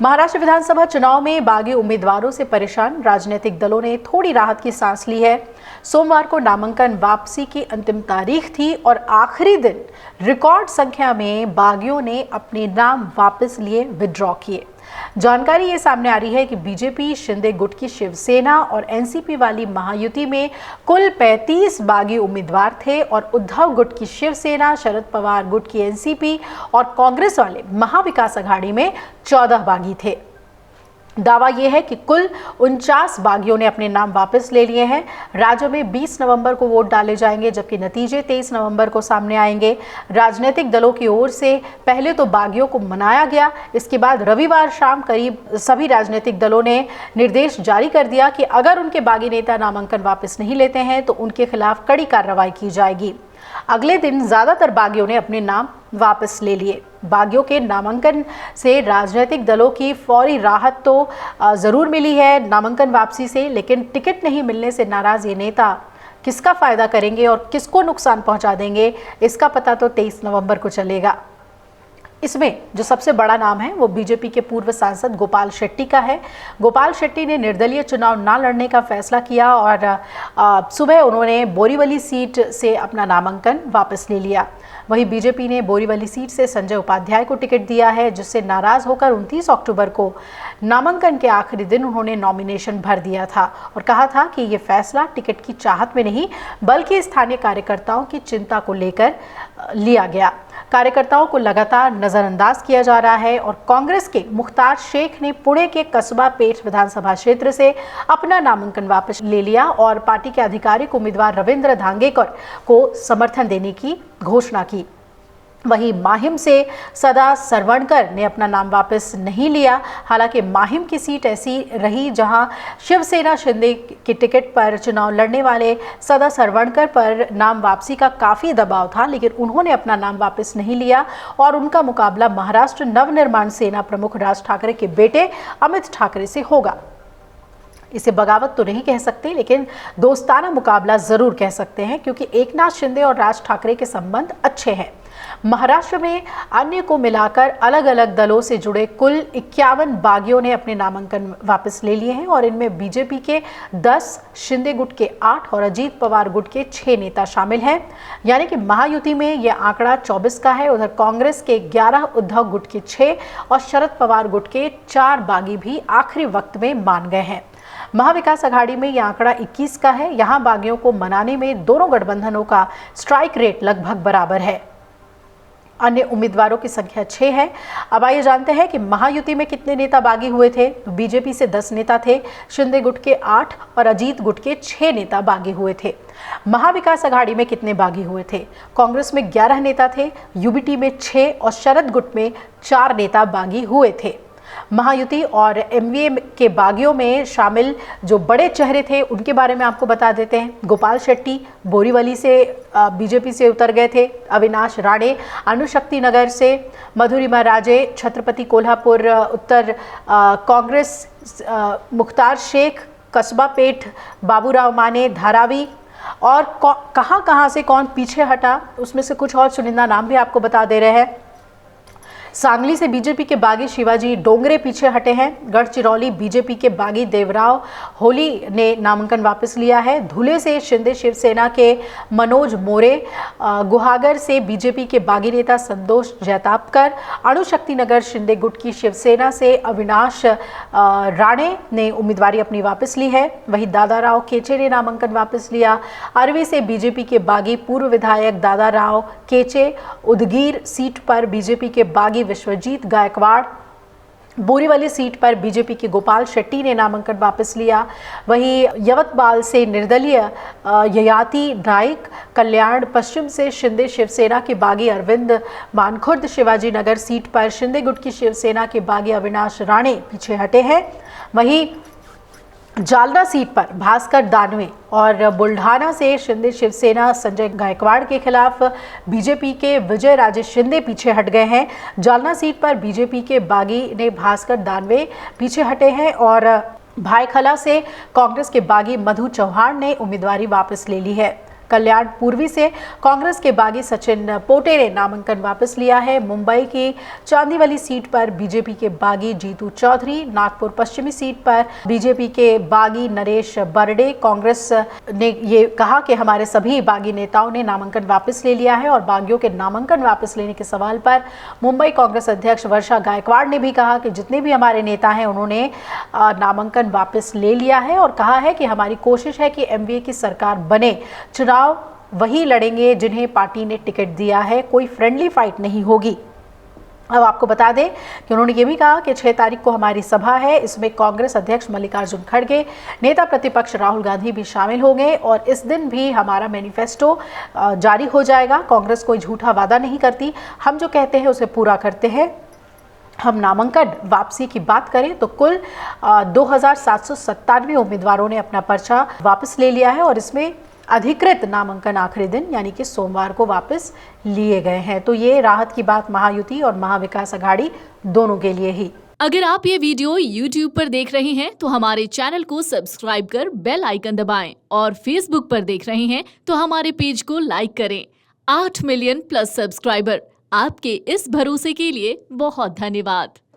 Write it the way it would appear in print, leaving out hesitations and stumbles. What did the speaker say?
महाराष्ट्र विधानसभा चुनाव में बागी उम्मीदवारों से परेशान राजनीतिक दलों ने थोड़ी राहत की सांस ली है। सोमवार को नामांकन वापसी की अंतिम तारीख थी और आखिरी दिन रिकॉर्ड संख्या में बागियों ने अपने नाम वापस लिए विड्रॉ किए। जानकारी ये सामने आ रही है कि बीजेपी, शिंदे गुट की शिवसेना और एनसीपी वाली महायुति में कुल 35 बागी उम्मीदवार थे और उद्धव गुट की शिवसेना, शरद पवार गुट की एनसीपी और कांग्रेस वाले महाविकास अघाड़ी में 14 बागी थे। दावा यह है कि कुल 49 बागियों ने अपने नाम वापस ले लिए हैं। राज्य में 20 नवंबर को वोट डाले जाएंगे, जबकि नतीजे 23 नवंबर को सामने आएंगे। राजनीतिक दलों की ओर से पहले तो बागियों को मनाया गया, इसके बाद रविवार शाम करीब सभी राजनीतिक दलों ने निर्देश जारी कर दिया कि अगर उनके बागी नेता नामांकन वापस नहीं लेते हैं तो उनके खिलाफ कड़ी कार्रवाई की जाएगी। अगले दिन ज्यादातर बागियों ने अपने नाम वापस ले लिए। बागियों के नामांकन से राजनीतिक दलों की फौरी राहत तो जरूर मिली है नामांकन वापसी से, लेकिन टिकट नहीं मिलने से नाराज ये नेता किसका फायदा करेंगे और किसको नुकसान पहुंचा देंगे, इसका पता तो 23 नवंबर को चलेगा। इसमें जो सबसे बड़ा नाम है वो बीजेपी के पूर्व सांसद गोपाल शेट्टी का है। गोपाल शेट्टी ने निर्दलीय चुनाव न लड़ने का फैसला किया और सुबह उन्होंने बोरीवली सीट से अपना नामांकन वापस ले लिया। वहीं बीजेपी ने बोरीवली सीट से संजय उपाध्याय को टिकट दिया है, जिससे नाराज होकर 29 अक्टूबर को नामांकन के आखिरी दिन उन्होंने नॉमिनेशन भर दिया था और कहा था कि ये फैसला टिकट की चाहत में नहीं बल्कि स्थानीय कार्यकर्ताओं की चिंता को लेकर लिया गया। कार्यकर्ताओं को लगातार नजरअंदाज किया जा रहा है और कांग्रेस के मुख्तार शेख ने पुणे के कस्बा पेठ विधानसभा क्षेत्र से अपना नामांकन वापस ले लिया और पार्टी के आधिकारिक उम्मीदवार रविंद्र धांगेकर को समर्थन देने की घोषणा की। वहीं माहिम से सदा सरवणकर ने अपना नाम वापस नहीं लिया। हालांकि माहिम की सीट ऐसी रही जहां शिवसेना शिंदे की टिकट पर चुनाव लड़ने वाले सदा सरवणकर पर नाम वापसी का काफ़ी दबाव था, लेकिन उन्होंने अपना नाम वापस नहीं लिया और उनका मुकाबला महाराष्ट्र नवनिर्माण सेना प्रमुख राज ठाकरे के बेटे अमित ठाकरे से होगा। इसे बगावत तो नहीं कह सकते, लेकिन दोस्ताना मुकाबला जरूर कह सकते हैं, क्योंकि एकनाथ शिंदे और राज ठाकरे के संबंध अच्छे हैं। महाराष्ट्र में अन्य को मिलाकर अलग अलग दलों से जुड़े कुल 51 बागियों ने अपने नामांकन वापस ले लिए हैं और इनमें बीजेपी के 10, शिंदे गुट के 8 और अजीत पवार गुट के 6 नेता शामिल हैं। यानी कि महायुति में यह आंकड़ा 24 का है। उधर कांग्रेस के 11, उद्धव गुट के 6 और शरद पवार गुट के 4 बागी भी आखिरी वक्त में मान गए हैं। महाविकास अघाड़ी में यह आंकड़ा 21 का है। यहां बागियों को मनाने में दोनों गठबंधनों का स्ट्राइक रेट लगभग बराबर है। अन्य उम्मीदवारों की संख्या 6 है। अब आइए जानते हैं कि महायुति में कितने नेता बागी हुए थे। तो बीजेपी से 10 नेता थे, शिंदे गुट के 8 और अजीत गुट के 6 नेता बागी हुए थे। महाविकास अघाड़ी में कितने बागी हुए थे? कांग्रेस में 11 नेता थे, यूबीटी में 6 और शरद गुट में 4 नेता बागी हुए थे। महायुति और एमवीए के बागियों में शामिल जो बड़े चेहरे थे उनके बारे में आपको बता देते हैं। गोपाल शेट्टी बोरीवली से बीजेपी से उतर गए थे। अविनाश राणे अणुशक्ति नगर से, मधुरिमा राजे छत्रपति कोल्हापुर उत्तर कांग्रेस, मुख्तार शेख कस्बा पेठ, बाबूराव माने धारावी और कहां से कौन पीछे हटा, उसमें से कुछ और चुनिंदा नाम भी आपको बता दे रहे हैं। सांगली से बीजेपी के बागी शिवाजी डोंगरे पीछे हटे हैं। गढ़चिरौली बीजेपी के बागी देवराव होली ने नामांकन वापस लिया है। धुले से शिंदे शिवसेना के मनोज मोरे, गुहागर से बीजेपी के बागी नेता संतोष जैतापकर, अणुशक्ति नगर शिंदे गुट की शिवसेना से अविनाश राणे ने उम्मीदवारी अपनी वापस ली है। वहीं दादाराव केचे ने नामांकन वापस लिया। अरवी से बीजेपी के बागी पूर्व विधायक दादाराव केचे, उदगीर सीट पर बीजेपी के बागी विश्वजीत गायकवाड़, बोरीवली सीट पर बीजेपी के गोपाल शेट्टी ने नामांकन वापस लिया। वहीं यवतमाल से निर्दलीय ययाति नाइक, कल्याण पश्चिम से शिंदे शिवसेना के बागी अरविंद मानखुर्द शिवाजी नगर सीट पर शिंदे गुट की शिवसेना के बागी अविनाश राणे पीछे हटे हैं। वहीं जालना सीट पर भास्कर दानवे और बुल्ढाना से शिंदे शिवसेना संजय गायकवाड़ के खिलाफ बीजेपी के विजय राजेश शिंदे पीछे हट गए हैं। जालना सीट पर बीजेपी के बागी ने भास्कर दानवे पीछे हटे हैं और भायखला से कांग्रेस के बागी मधु चौहान ने उम्मीदवारी वापस ले ली है। कल्याण पूर्वी से कांग्रेस के बागी सचिन पोटे ने नामांकन वापस लिया है। मुंबई की चांदीवली सीट पर बीजेपी के बागी जीतू चौधरी, नागपुर पश्चिमी सीट पर बीजेपी के बागी नरेश बरडे। कांग्रेस ने ये कहा कि हमारे सभी बागी नेताओं ने नामांकन वापस ले लिया है और बागियों के नामांकन वापस लेने के सवाल पर मुंबई कांग्रेस अध्यक्ष वर्षा गायकवाड़ ने भी कहा कि जितने भी हमारे नेता हैं उन्होंने नामांकन वापस ले लिया है और कहा है कि हमारी कोशिश है कि एमवीए की सरकार बने। चुनाव वही लड़ेंगे जिन्हें पार्टी ने टिकट दिया है, कोई फ्रेंडली फाइट नहीं होगी। अब आपको बता दें कि उन्होंने ये भी कहा कि 6 तारीख को हमारी सभा है, इसमें कांग्रेस अध्यक्ष मल्लिकार्जुन खड़गे, नेता प्रतिपक्ष राहुल गांधी भी शामिल होंगे और इस दिन भी हमारा मैनिफेस्टो जारी हो जाएगा। कांग्रेस कोई झूठा वादा नहीं करती, हम जो कहते हैं उसे पूरा करते हैं। हम नामांकन वापसी की बात करें तो कुल 2797 उम्मीदवारों ने अपना पर्चा वापस ले लिया है और इसमें अधिकृत नामांकन आखिरी दिन यानी कि सोमवार को वापस लिए गए हैं। तो ये राहत की बात महायुति और महाविकास अघाड़ी दोनों के लिए ही। अगर आप ये वीडियो YouTube पर देख रहे हैं तो हमारे चैनल को सब्सक्राइब कर बेल आइकन दबाएं और Facebook पर देख रहे हैं तो हमारे पेज को लाइक करें। 8 मिलियन प्लस सब्सक्राइबर, आपके इस भरोसे के लिए बहुत धन्यवाद।